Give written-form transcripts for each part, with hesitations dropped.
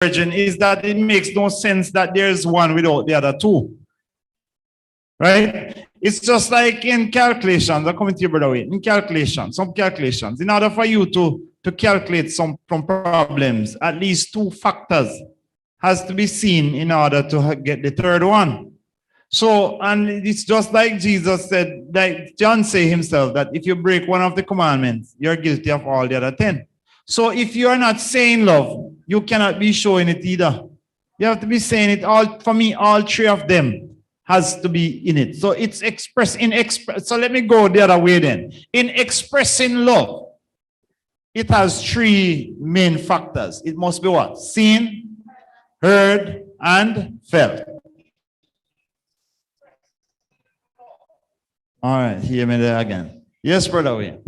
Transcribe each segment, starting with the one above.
virgin is that it makes no sense that there's one without the other two. Right? It's just like in calculations. I'm coming to you, brother. In calculations, some calculations. In order for you to calculate some problems, at least two factors has to be seen in order to get the third one. So, and it's just like Jesus said, like John said himself, that if you break one of the commandments, you're guilty of all the other 10. So if you are not saying love, you cannot be showing it either. You have to be saying it all. For me, all three of them has to be in it. So it's so let me go the other way then. In expressing love, it has three main factors. It must be what? Seen, heard, and felt. All right, hear me there again. Yes, brother Wayne.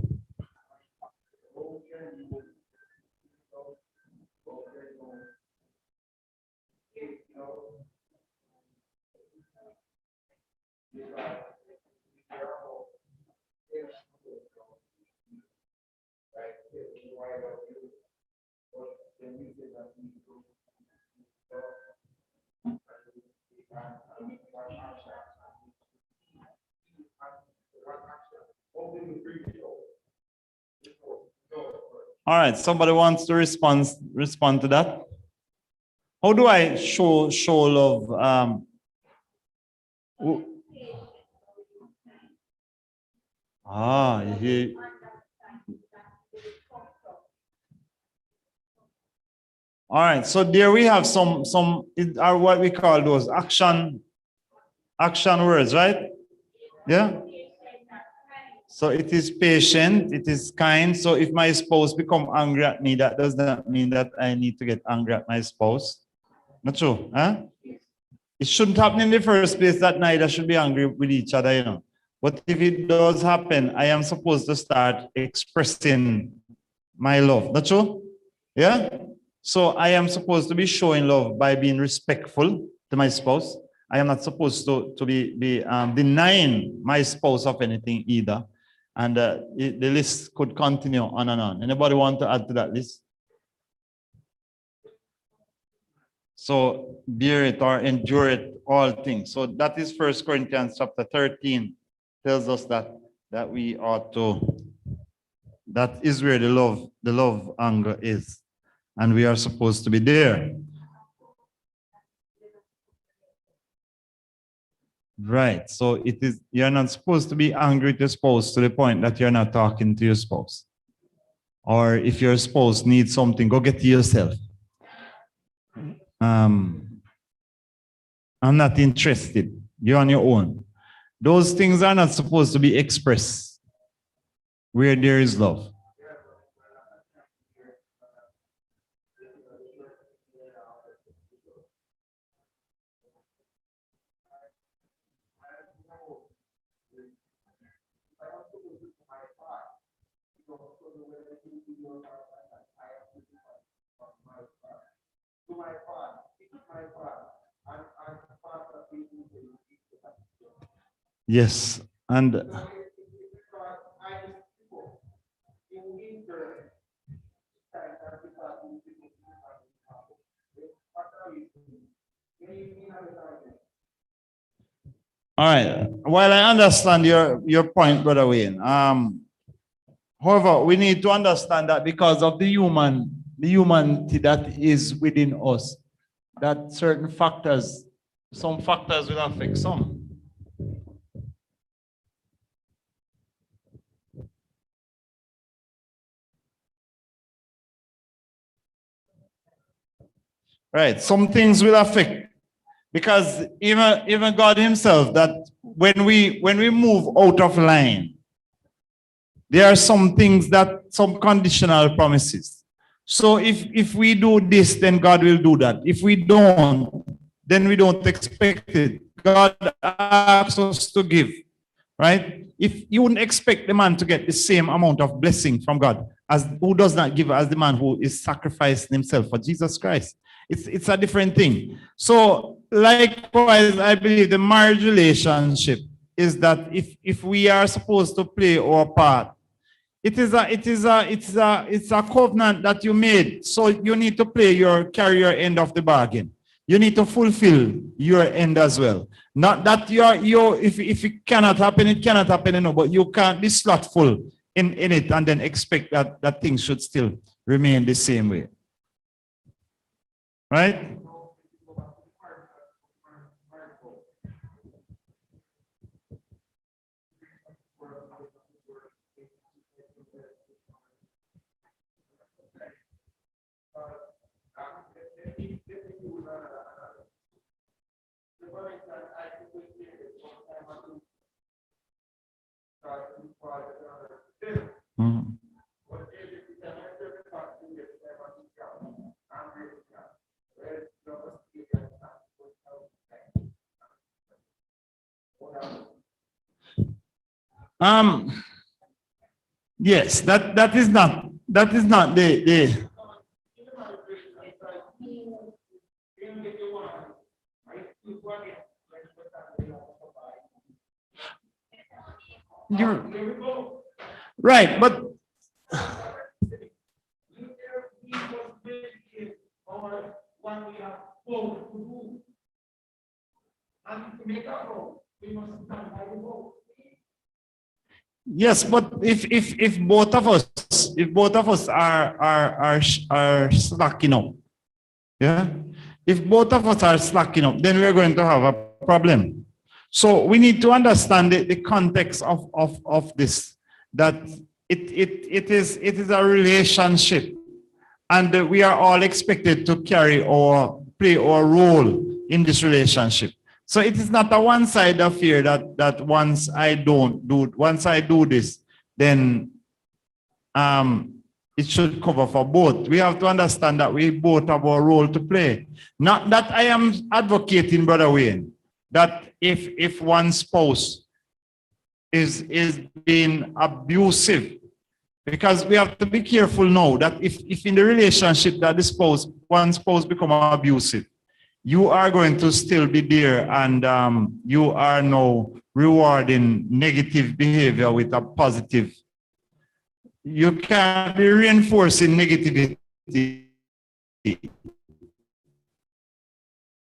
All right, somebody wants to respond to that? How do I show love? All right, so there we have some are what we call those action words, right? Yeah. So it is patient, it is kind. So if my spouse become angry at me, that does not mean that I need to get angry at my spouse. Not true, huh? It shouldn't happen in the first place that neither should be angry with each other, you know. But if it does happen, I am supposed to start expressing my love. Not true? Yeah? So I am supposed to be showing love by being respectful to my spouse. I am not supposed to be denying my spouse of anything either. And the list could continue on and on. Anybody want to add to that list? So bear it or endure it, all things. So that is 1 Corinthians chapter 13 tells us that we ought to, that is where the love anger is. And we are supposed to be there. Right. So it is, you're not supposed to be angry with your spouse to the point that you're not talking to your spouse. Or if your spouse needs something, go get it yourself. I'm not interested. You're on your own. Those things are not supposed to be expressed where there is love. Yes, and all right. While I understand your point, Brother Wayne, however, we need to understand that because of the humanity that is within us, that certain factors, some factors will affect some. Right, some things will affect, because even God himself, that when we move out of line, there are some things that, some conditional promises. So if we do this, then God will do that. If we don't, then we don't expect it. God asks us to give, right? If you wouldn't expect the man to get the same amount of blessing from God as who does not give, as the man who is sacrificing himself for Jesus Christ. It's a different thing. So likewise, I believe the marriage relationship is that if we are supposed to play our part It's a covenant that you made. So you need to carry your end of the bargain. You need to fulfill your end as well. Not that if it cannot happen, it cannot happen, but you can't be slothful in it and then expect that things should still remain the same way. Right? Mm. Yes, that is not the you're right, but yes, but if both of us are slacking up, yeah, if both of us are slacking up, then we're going to have a problem. So we need to understand the context of this, that it is a relationship, and we are all expected to play our role in this relationship. So it is not a one-sided affair that once I do this, then it should cover for both. We have to understand that we both have a role to play. Not that I am advocating, Brother Wayne, that if one spouse is being abusive, because we have to be careful now that if in the relationship that one spouse become abusive, you are going to still be there, and you are now rewarding negative behavior with a positive. You can't be reinforcing negativity.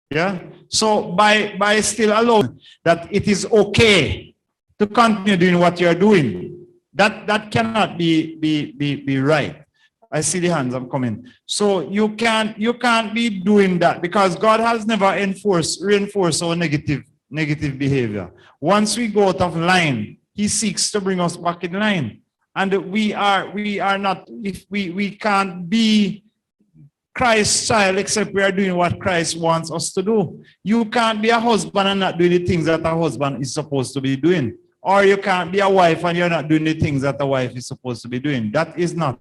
Yeah. So by still allowing that it is okay to continue doing what you're doing, that cannot be right. I see the hands, I'm coming. So you can't be doing that, because God has never reinforced our negative behavior. Once we go out of line, He seeks to bring us back in line. And we are not, if we can't be Christ's child except we are doing what Christ wants us to do. You can't be a husband and not doing the things that a husband is supposed to be doing. Or you can't be a wife and you're not doing the things that a wife is supposed to be doing. That is not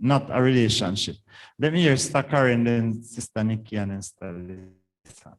a relationship. Let me hear Sister Karen, then Sister Nikki, and then Sister Lisa.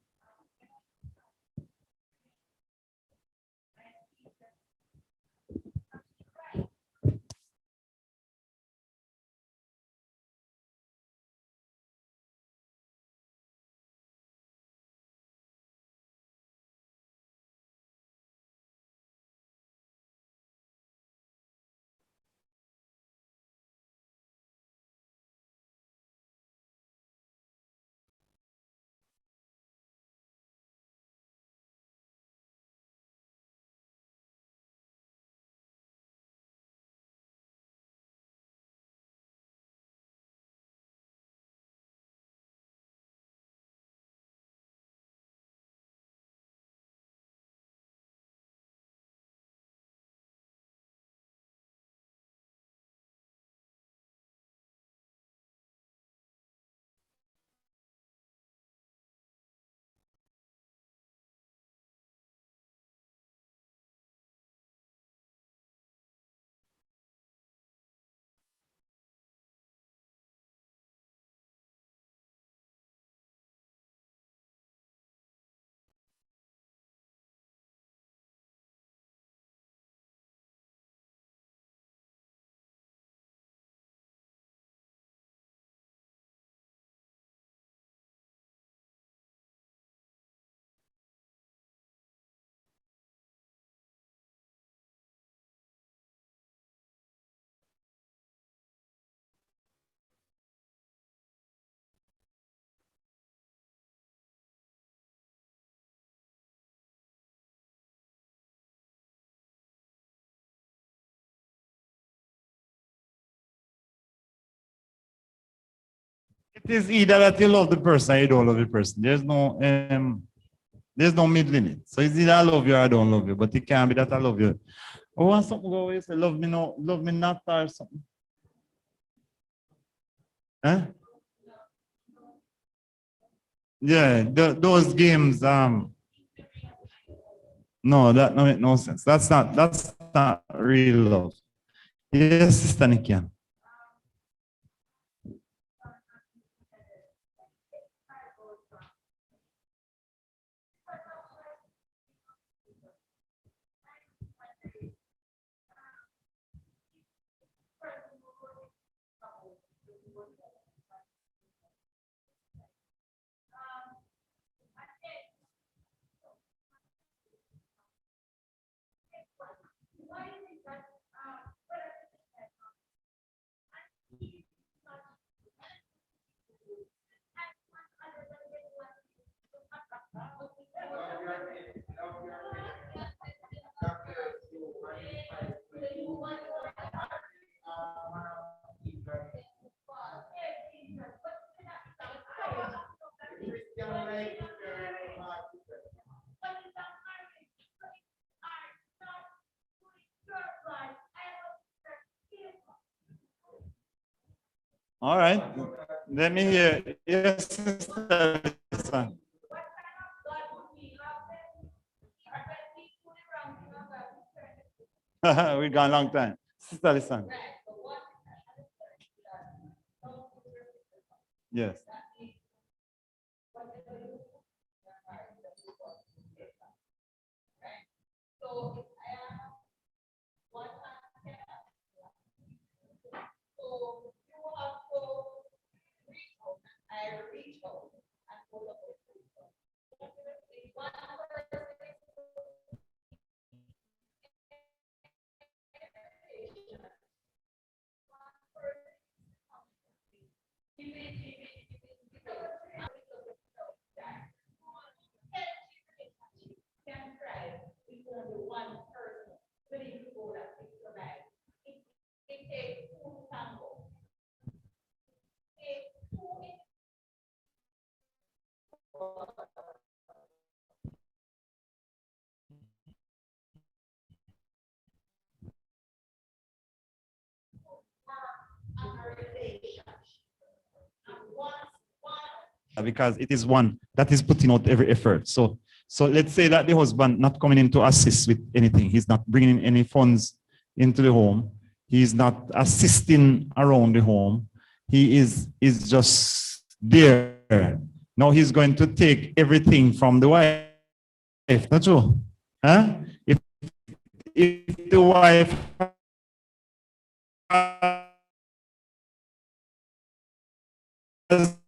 is either that you love the person or you don't love the person. There's no middle in it. So it's either I love you or I don't love you, but it can't be that I love you. I want something go away, say love me no, love me not or something. Huh? Yeah, those games, no, that no make no sense. That's not real love. Yes, Sister Nikian. All right. Let me hear. Yes, Sister Lisa. We gone a long time. Sister Lisa. Yes. Because it is one that is putting out every effort. So let's say that the husband not coming in to assist with anything. He's not bringing in any funds into the home. He's not assisting around the home. He is just there. Now he's going to take everything from the wife. Not true? Huh? If the wife has